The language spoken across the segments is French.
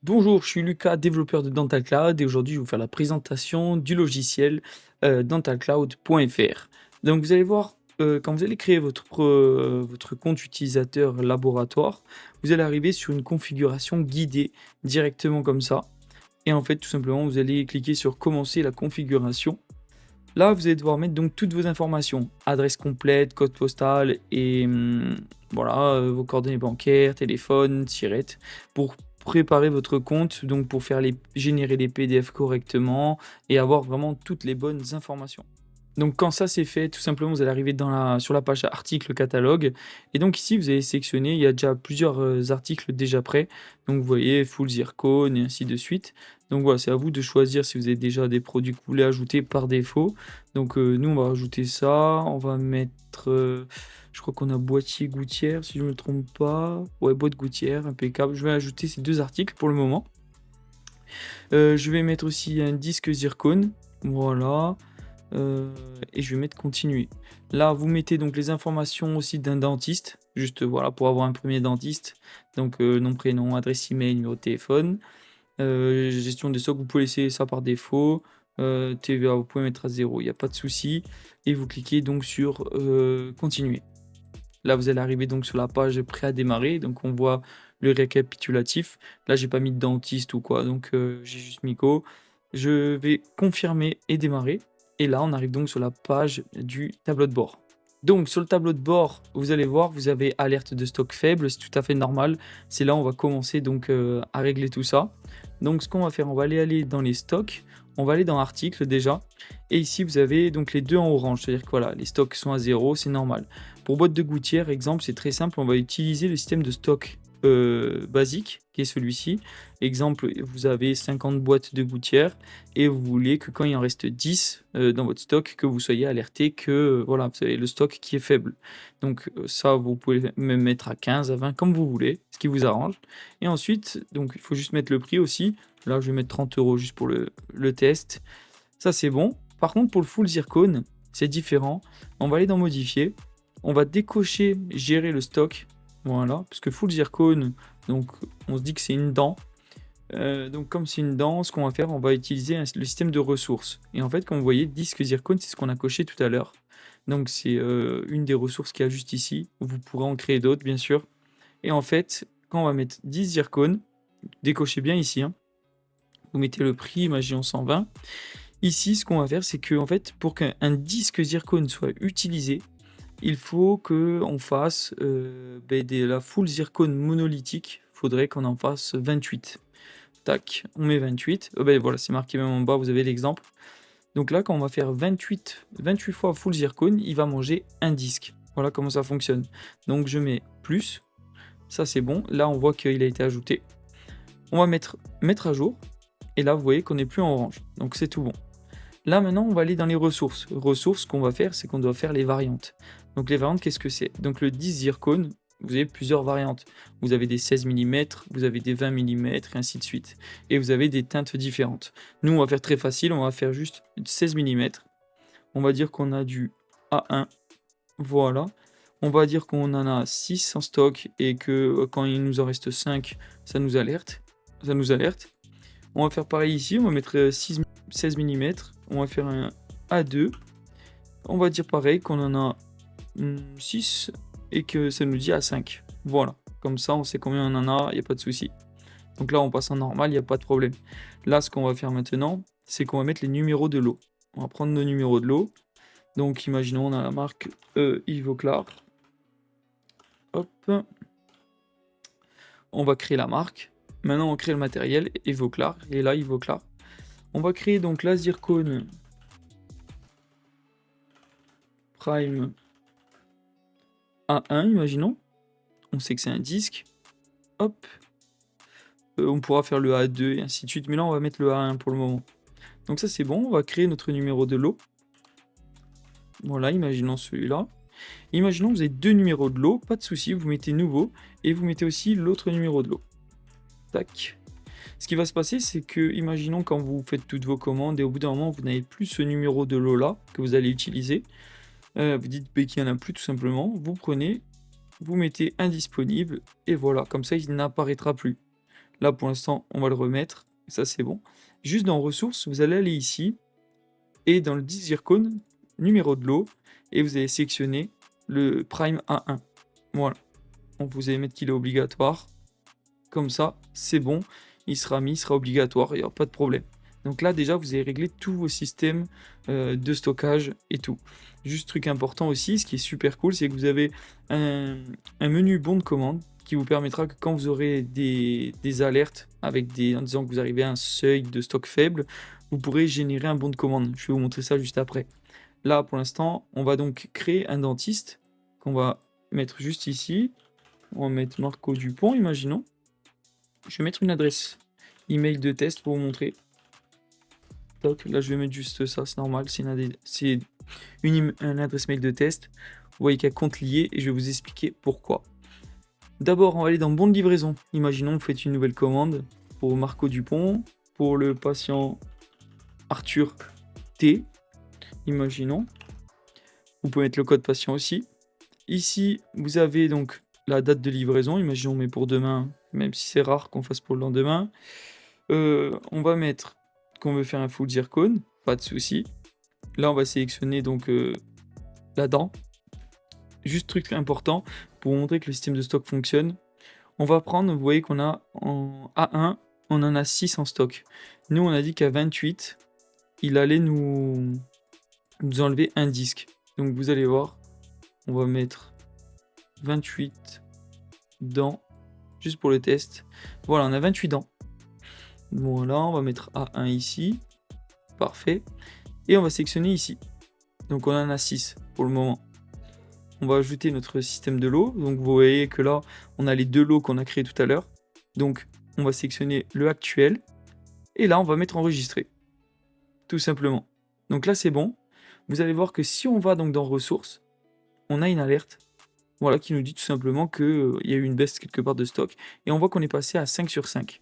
Bonjour, je suis Lucas, développeur de Dental Cloud et aujourd'hui je vais vous faire la présentation du logiciel dentalcloud.fr. Donc vous allez voir, quand vous allez créer votre compte utilisateur laboratoire, vous allez arriver sur une configuration guidée directement comme ça. Et en fait, tout simplement, vous allez cliquer sur commencer la configuration. Là, vous allez devoir mettre donc toutes vos informations, adresse complète, code postal et voilà, vos coordonnées bancaires, téléphone, tirette, pour préparer votre compte, donc pour faire générer les PDF correctement et avoir vraiment toutes les bonnes informations. Donc quand ça c'est fait, tout simplement, vous allez arriver sur la page article catalogue et donc ici vous allez sélectionner, il y a déjà plusieurs, articles déjà prêts. Donc vous voyez full zircone et ainsi de suite. Donc voilà, c'est à vous de choisir si vous avez déjà des produits que vous voulez ajouter par défaut. Donc, nous on va rajouter ça, on va mettre, je crois qu'on a boîtier gouttière si je me trompe pas. Ouais, boîte gouttière, impeccable. Je vais ajouter ces 2 articles pour le moment. Je vais mettre aussi un disque zircone, voilà. Heu et je vais mettre continuer. Là, vous mettez donc les informations aussi d'un dentiste, juste, voilà, pour avoir un premier dentiste. Donc, nom, prénom, adresse email, numéro de téléphone. Gestion des stocks, vous pouvez laisser ça par défaut. TVA, vous pouvez mettre à 0, il y a pas de souci et vous cliquez donc sur, continuer. Là, vous allez arriver donc sur la page prêt à démarrer, donc on voit le récapitulatif. Là, j'ai pas mis de dentiste ou quoi, donc j'ai juste mis go. Je vais confirmer et démarrer et là, on arrive donc sur la page du tableau de bord. Donc sur le tableau de bord, vous allez voir, vous avez alerte de stock faible, c'est tout à fait normal. C'est là où on va commencer donc à régler tout ça. Donc ce qu'on va faire, on va aller dans les stocks, on va aller dans articles déjà et ici vous avez donc les 2 en orange, c'est-à-dire que voilà, les stocks sont à 0, c'est normal. Pour boîte de gouttière, exemple, c'est très simple, on va utiliser le système de stock basique, qui est celui-ci. Exemple, vous avez 50 boîtes de gouttières et vous voulez que quand il en reste 10 dans votre stock, que vous soyez alerté que voilà, vous avez le stock qui est faible. Donc ça, vous pouvez même mettre à 15, à 20, comme vous voulez, ce qui vous arrange. Et ensuite, donc il faut juste mettre le prix aussi. Là, je vais mettre 30 € juste pour le test. Ça, c'est bon. Par contre, pour le full zircone, c'est différent. On va aller dans modifier. On va décocher gérer le stock. Voilà, parce que full zircone, donc on se dit que c'est une dent. Donc comme c'est une dent, ce qu'on va faire, on va utiliser le système de ressources. Et en fait, comme vous voyez, disque zircone, c'est ce qu'on a coché tout à l'heure. Donc c'est une des ressources qu'il y a juste ici. Vous pourrez en créer d'autres, bien sûr. Et en fait, quand on va mettre 10 zircone, décochez bien ici, hein. Vous mettez le prix, imaginons 120. Ici, ce qu'on va faire, c'est que en fait, pour qu'un disque zircone soit utilisé, il faut qu'on fasse la full zircone monolithique. Il faudrait qu'on en fasse 28. Tac, on met 28. Voilà, c'est marqué même en bas, vous avez l'exemple. Donc là, quand on va faire 28 fois full zircone, il va manger un disque. Voilà comment ça fonctionne. Donc je mets plus, ça c'est bon. Là, on voit qu'il a été ajouté. On va mettre à jour. Et là, vous voyez qu'on n'est plus en orange. Donc c'est tout bon. Là, maintenant, on va aller dans les ressources. Ressources, ce qu'on va faire, c'est qu'on doit faire les variantes. Donc, les variantes, qu'est-ce que c'est? Donc, le 10 zircone, vous avez plusieurs variantes. Vous avez des 16 mm, vous avez des 20 mm, et ainsi de suite. Et vous avez des teintes différentes. Nous, on va faire très facile, on va faire juste 16 mm. On va dire qu'on a du A1, voilà. On va dire qu'on en a 6 en stock et que quand il nous en reste 5, ça nous alerte. Ça nous alerte. On va faire pareil ici, on va mettre 16 mm, on va faire un A2, on va dire pareil qu'on en a 6 et que ça nous dit A5. Voilà, comme ça on sait combien on en a, il n'y a pas de souci. Donc là on passe en normal, il n'y a pas de problème. Là ce qu'on va faire maintenant, c'est qu'on va mettre les numéros de lot. On va prendre nos numéros de lot. Donc imaginons on a la marque Ivoclar. Hop, on va créer la marque. Maintenant on crée le matériel, Ivoclar, et là Ivoclar. On va créer donc la zircone Prime A1, imaginons. On sait que c'est un disque. Hop. On pourra faire le A2 et ainsi de suite. Mais là, on va mettre le A1 pour le moment. Donc ça, c'est bon. On va créer notre numéro de lot. Voilà, imaginons celui-là. Imaginons que vous avez 2 numéros de lot. Pas de souci, vous mettez nouveau. Et vous mettez aussi l'autre numéro de lot. Tac. Ce qui va se passer, c'est que, imaginons quand vous faites toutes vos commandes et au bout d'un moment, vous n'avez plus ce numéro de lot là que vous allez utiliser. Vous dites qu'il n'y en a plus tout simplement. Vous prenez, vous mettez indisponible et voilà, comme ça il n'apparaîtra plus. Là, pour l'instant, on va le remettre. Ça, c'est bon. Juste dans ressources, vous allez aller ici et dans le 10 zircon, numéro de lot, et vous allez sélectionner le prime A1. Voilà. Donc vous allez mettre qu'il est obligatoire. Comme ça, c'est bon. Il sera mis, il sera obligatoire, il n'y aura pas de problème. Donc là, déjà, vous avez réglé tous vos systèmes de stockage et tout. Juste truc important aussi, ce qui est super cool, c'est que vous avez un menu bon de commande qui vous permettra que quand vous aurez des alertes avec en disant que vous arrivez à un seuil de stock faible, vous pourrez générer un bon de commande. Je vais vous montrer ça juste après. Là, pour l'instant, on va donc créer un dentiste qu'on va mettre juste ici. On va mettre Marco Dupont, imaginons. Je vais mettre une adresse email de test pour vous montrer. Toc, là, je vais mettre juste ça, c'est normal. C'est une adresse mail de test. Vous voyez qu'il y a compte lié et je vais vous expliquer pourquoi. D'abord, on va aller dans bon de livraison. Imaginons, vous faites une nouvelle commande pour Marco Dupont, pour le patient Arthur T. Imaginons. Vous pouvez mettre le code patient aussi. Ici, vous avez donc la date de livraison. Imaginons, mais pour demain, même si c'est rare qu'on fasse pour le lendemain. On va mettre qu'on veut faire un full zircon, pas de souci. Là, on va sélectionner donc la dent. Juste truc important pour vous montrer que le système de stock fonctionne. On va prendre, vous voyez qu'on a en A1, on en a 6 en stock. Nous, on a dit qu'à 28, il allait nous enlever un disque. Donc vous allez voir, on va mettre 28 dents, juste pour le test. Voilà, on a 28 dents. Voilà, on va mettre A1 ici. Parfait. Et on va sélectionner ici. Donc on en a 6 pour le moment. On va ajouter notre système de lots. Donc vous voyez que là, on a les 2 lots qu'on a créés tout à l'heure. Donc on va sélectionner le actuel. Et là, on va mettre enregistrer. Tout simplement. Donc là, c'est bon. Vous allez voir que si on va donc dans ressources, on a une alerte. Voilà, qui nous dit tout simplement qu'il y a eu une baisse quelque part de stock. Et on voit qu'on est passé à 5 sur 5.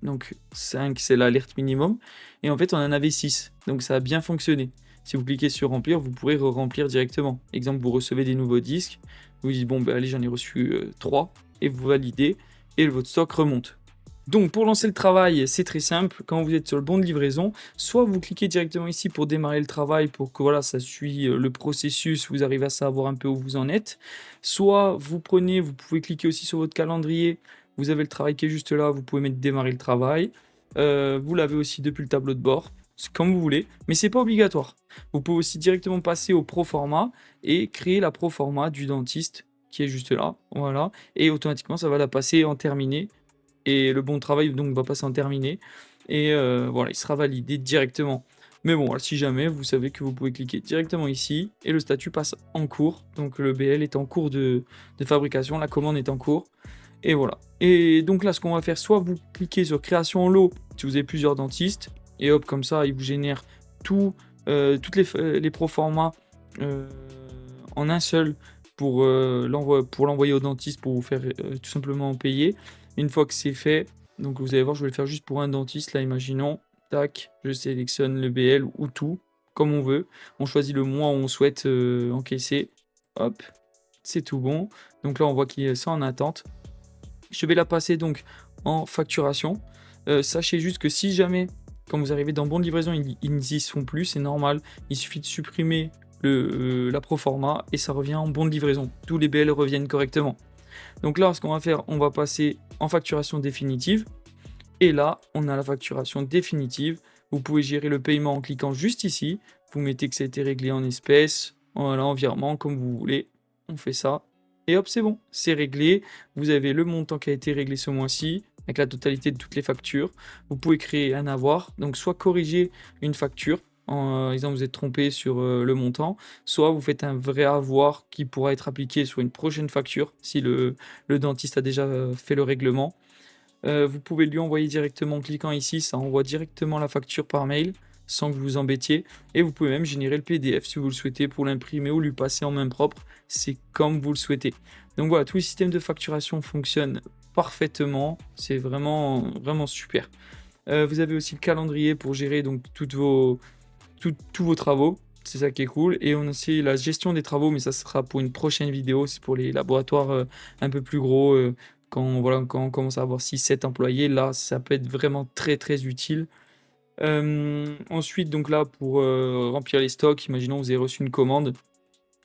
Donc 5, c'est l'alerte minimum. Et en fait, on en avait 6. Donc ça a bien fonctionné. Si vous cliquez sur remplir, vous pourrez remplir directement. Exemple, vous recevez des nouveaux disques. Vous dites, bon, ben allez, j'en ai reçu 3. Et vous validez. Et votre stock remonte. Donc pour lancer le travail, c'est très simple. Quand vous êtes sur le bon de livraison, soit vous cliquez directement ici pour démarrer le travail pour que voilà, ça suit le processus, vous arrivez à savoir un peu où vous en êtes. Soit vous pouvez cliquer aussi sur votre calendrier. Vous avez le travail qui est juste là, vous pouvez mettre démarrer le travail. Vous l'avez aussi depuis le tableau de bord, c'est comme vous voulez, mais c'est pas obligatoire. Vous pouvez aussi directement passer au proforma et créer la proforma du dentiste qui est juste là, voilà, et automatiquement ça va la passer en terminé et le bon de travail donc va passer en terminé et voilà, il sera validé directement. Mais bon, si jamais, vous savez que vous pouvez cliquer directement ici et le statut passe en cours. Donc le BL est en cours de fabrication, la commande est en cours. Et voilà. Et donc là, ce qu'on va faire, soit vous cliquez sur création en lot si vous avez plusieurs dentistes, et hop, comme ça, il vous génère toutes les proformas en un seul pour l'envoyer au dentiste pour vous faire tout simplement payer. Une fois que c'est fait, donc vous allez voir, je vais le faire juste pour un dentiste. Là, imaginons, tac, je sélectionne le BL ou tout, comme on veut. On choisit le mois où on souhaite encaisser. Hop, c'est tout bon. Donc là, on voit qu'il est ça en attente. Je vais la passer donc en facturation. Sachez juste que si jamais, quand vous arrivez dans bon de livraison, ils n'y sont plus, c'est normal. Il suffit de supprimer la proforma et ça revient en bon de livraison. Tous les BL reviennent correctement. Donc là, ce qu'on va faire, on va passer en facturation définitive. Et là, on a la facturation définitive. Vous pouvez gérer le paiement en cliquant juste ici. Vous mettez que ça a été réglé en espèces, voilà, en virement, comme vous voulez. On fait ça. Et hop, c'est bon, c'est réglé. Vous avez le montant qui a été réglé ce mois-ci, avec la totalité de toutes les factures. Vous pouvez créer un avoir, donc soit corriger une facture, en disant vous êtes trompé sur le montant, soit vous faites un vrai avoir qui pourra être appliqué sur une prochaine facture, si le dentiste a déjà fait le règlement. Vous pouvez lui envoyer directement en cliquant ici, ça envoie directement la facture par mail, sans que vous vous embêtiez. Et vous pouvez même générer le PDF si vous le souhaitez pour l'imprimer ou lui passer en main propre. C'est comme vous le souhaitez. Donc voilà, tout le système de facturation fonctionne parfaitement. C'est vraiment, vraiment super. Vous avez aussi le calendrier pour gérer donc tous vos travaux. C'est ça qui est cool. Et on a aussi la gestion des travaux, mais ça sera pour une prochaine vidéo. C'est pour les laboratoires un peu plus gros Quand on commence à avoir 6-7 employés, là, ça peut être vraiment très, très utile. Ensuite, donc là, pour remplir les stocks, imaginons vous avez reçu une commande,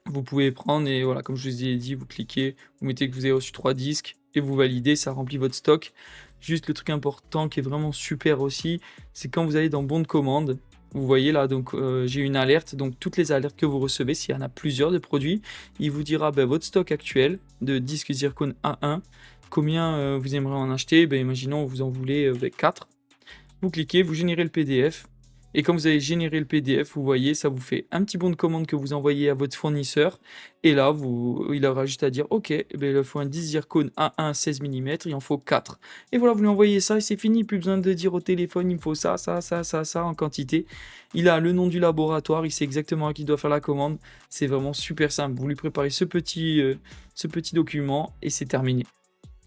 vous pouvez prendre et voilà, comme je vous ai dit, vous cliquez, vous mettez que vous avez reçu 3 disques et vous validez, ça remplit votre stock. Juste le truc important qui est vraiment super aussi, c'est quand vous allez dans bon de commande, vous voyez là, donc j'ai une alerte, donc toutes les alertes que vous recevez, s'il y en a plusieurs de produits, il vous dira votre stock actuel de disques Zircon A1, combien vous aimeriez en acheter, imaginons vous en voulez 4. Vous cliquez, vous générez le PDF. Et quand vous avez généré le PDF, vous voyez, ça vous fait un petit bon de commande que vous envoyez à votre fournisseur. Et là, il aura juste à dire, OK, il faut un 10 zircon A1 16 mm, il en faut 4. Et voilà, vous lui envoyez ça et c'est fini. Plus besoin de dire au téléphone, il me faut ça, ça, ça, ça, ça en quantité. Il a le nom du laboratoire, il sait exactement à qui il doit faire la commande. C'est vraiment super simple. Vous lui préparez ce petit document et c'est terminé.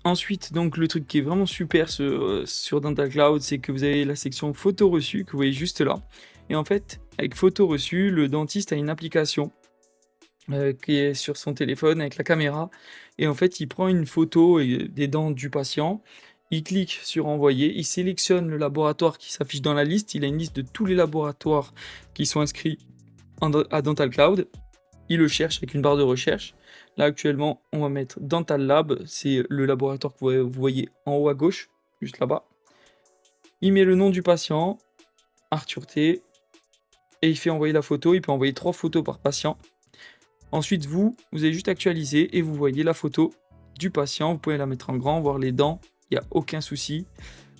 Ensuite, donc le truc qui est vraiment super sur Dental Cloud, c'est que vous avez la section photo reçue que vous voyez juste là. Et en fait, avec photo reçue, le dentiste a une application qui est sur son téléphone avec la caméra. Et en fait, il prend une photo des dents du patient, il clique sur envoyer, il sélectionne le laboratoire qui s'affiche dans la liste. Il a une liste de tous les laboratoires qui sont inscrits à Dental Cloud. Il le cherche avec une barre de recherche. Là, actuellement, on va mettre Dental Lab. C'est le laboratoire que vous voyez en haut à gauche, juste là-bas. Il met le nom du patient, Arthur T. Et il fait envoyer la photo. Il peut envoyer 3 photos par patient. Ensuite, vous allez juste actualiser et vous voyez la photo du patient. Vous pouvez la mettre en grand, voir les dents. Il n'y a aucun souci.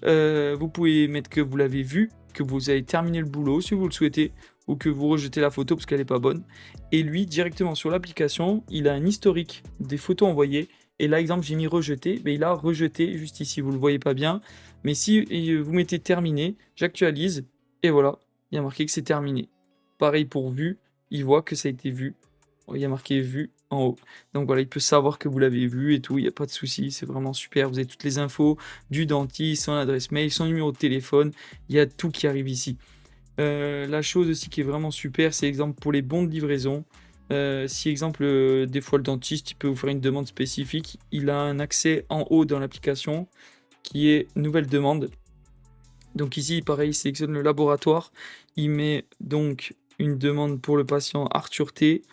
Vous pouvez mettre que vous l'avez vu, que vous avez terminé le boulot si vous le souhaitez, ou que vous rejetez la photo parce qu'elle n'est pas bonne. Et lui, directement sur l'application, il a un historique des photos envoyées. Et là, exemple, j'ai mis rejeté, il a rejeté juste ici, vous ne le voyez pas bien. Mais si vous mettez terminé, j'actualise, et voilà, il y a marqué que c'est terminé. Pareil pour vu, il voit que ça a été vu. Il y a marqué vu en haut. Donc voilà, il peut savoir que vous l'avez vu et tout, il n'y a pas de souci, c'est vraiment super. Vous avez toutes les infos du dentiste, son adresse mail, son numéro de téléphone, il y a tout qui arrive ici. La chose aussi qui est vraiment super, c'est exemple pour les bons de livraison. Si exemple, des fois le dentiste il peut vous faire une demande spécifique, il a un accès en haut dans l'application qui est nouvelle demande. Donc ici, pareil, il sélectionne le laboratoire, il met donc une demande pour le patient Arthur T.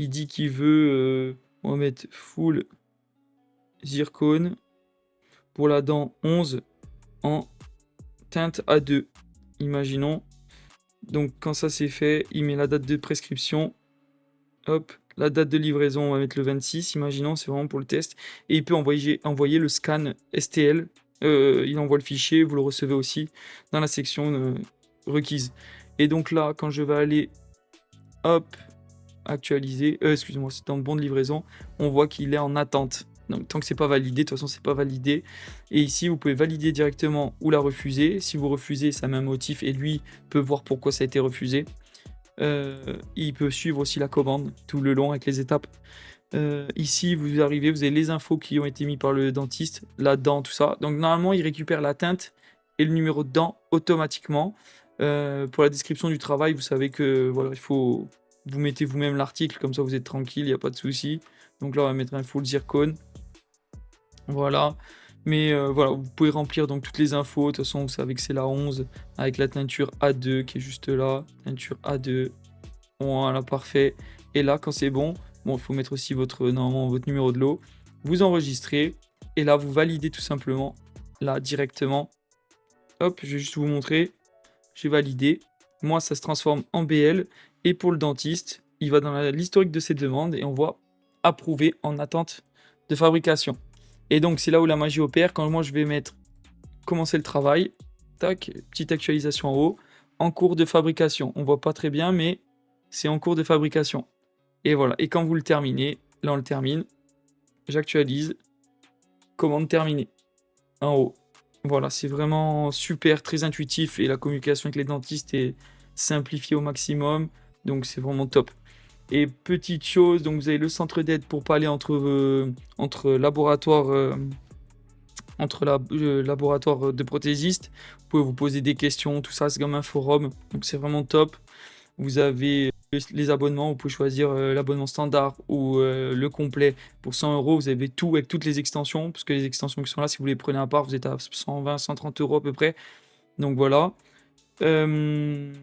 Il dit qu'il veut, on va mettre full zircone pour la dent 11 en teinte A2. Imaginons. Donc quand ça c'est fait, il met la date de prescription. Hop, la date de livraison, on va mettre le 26, imaginons, c'est vraiment pour le test. Et il peut envoyer le scan STL. Il envoie le fichier, vous le recevez aussi dans la section requise. Et donc là, quand je vais aller, hop, actualiser, excusez-moi, c'est dans le bon de livraison, on voit qu'il est en attente. Donc tant que c'est pas validé, de toute façon c'est pas validé. Et ici vous pouvez valider directement ou la refuser. Si vous refusez, ça met un motif et lui peut voir pourquoi ça a été refusé. Il peut suivre aussi la commande tout le long avec les étapes. Ici vous arrivez, vous avez les infos qui ont été mis par le dentiste, la dent, tout ça. Donc normalement il récupère la teinte et le numéro de dent automatiquement. Pour la description du travail, vous savez que voilà, il faut vous mettez vous-même l'article, comme ça vous êtes tranquille, il n'y a pas de souci. Donc là on va mettre un full zircone. Voilà. Mais voilà, vous pouvez remplir donc toutes les infos. De toute façon, vous savez que c'est la 11 avec la teinture A2 qui est juste là. Teinture A2. Voilà, parfait. Et là, quand c'est bon, il faut mettre aussi normalement votre numéro de lot. Vous enregistrez. Et là, vous validez tout simplement. Là, directement. Hop, je vais juste vous montrer. J'ai validé. Moi, ça se transforme en BL. Et pour le dentiste, il va dans l'historique de ses demandes et on voit approuvé en attente de fabrication. Et donc, c'est là où la magie opère. Quand moi, je vais mettre commencer le travail, tac, petite actualisation en haut, en cours de fabrication. On voit pas très bien, mais c'est en cours de fabrication. Et voilà. Et quand vous le terminez, là, on le termine. J'actualise. Commande terminée. En haut. Voilà, c'est vraiment super, très intuitif. Et la communication avec les dentistes est simplifiée au maximum. Donc, c'est vraiment top. Et petite chose, donc vous avez le centre d'aide pour parler entre laboratoires, laboratoires de prothésistes. Vous pouvez vous poser des questions, tout ça, c'est comme un forum, donc c'est vraiment top. Vous avez les abonnements, vous pouvez choisir l'abonnement standard ou le complet pour 100 €. Vous avez tout avec toutes les extensions, parce que les extensions qui sont là, si vous les prenez à part, vous êtes à 120-130 € à peu près. Donc voilà. Euh,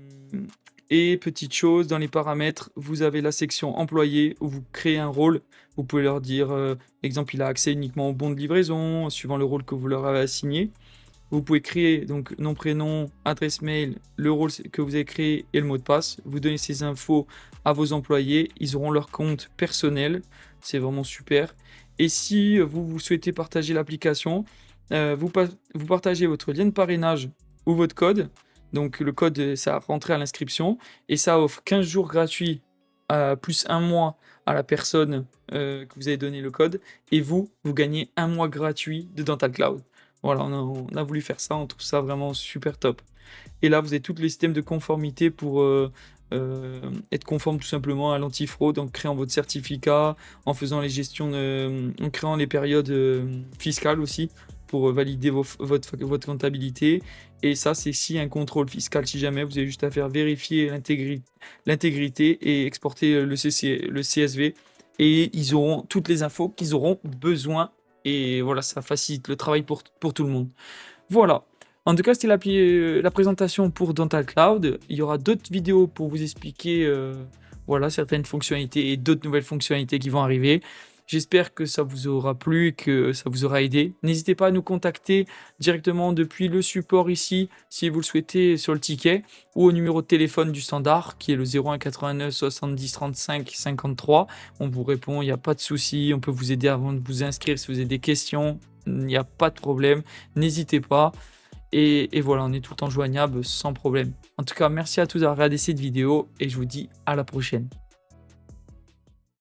Et petite chose, dans les paramètres, vous avez la section employé où vous créez un rôle. Vous pouvez leur dire, exemple, il a accès uniquement au bon de livraison, suivant le rôle que vous leur avez assigné. Vous pouvez créer donc nom, prénom, adresse mail, le rôle que vous avez créé et le mot de passe. Vous donnez ces infos à vos employés. Ils auront leur compte personnel. C'est vraiment super. Et si vous souhaitez partager l'application, vous partagez votre lien de parrainage ou votre code. Donc le code, ça rentré à l'inscription. Et ça offre 15 jours gratuits plus un mois à la personne que vous avez donné le code. Et vous gagnez un mois gratuit de Dental Cloud. Voilà, on a voulu faire ça, on trouve ça vraiment super top. Et là, vous avez tous les systèmes de conformité pour être conforme tout simplement à l'antifraude en créant votre certificat, en faisant les gestions, en créant les périodes fiscales aussi pour valider votre comptabilité. Et ça, c'est si un contrôle fiscal, si jamais, vous avez juste à faire vérifier l'intégrité et exporter le CSV. Et ils auront toutes les infos qu'ils auront besoin. Et voilà, ça facilite le travail pour tout le monde. Voilà. En tout cas, c'était la présentation pour Dental Cloud. Il y aura d'autres vidéos pour vous expliquer voilà, certaines fonctionnalités et d'autres nouvelles fonctionnalités qui vont arriver. J'espère que ça vous aura plu, que ça vous aura aidé. N'hésitez pas à nous contacter directement depuis le support ici, si vous le souhaitez, sur le ticket, ou au numéro de téléphone du standard, qui est le 01 89 70 35 53. On vous répond, il n'y a pas de souci. On peut vous aider avant de vous inscrire si vous avez des questions. Il n'y a pas de problème. N'hésitez pas. Et voilà, on est tout le temps joignable sans problème. En tout cas, merci à tous d'avoir regardé cette vidéo et je vous dis à la prochaine.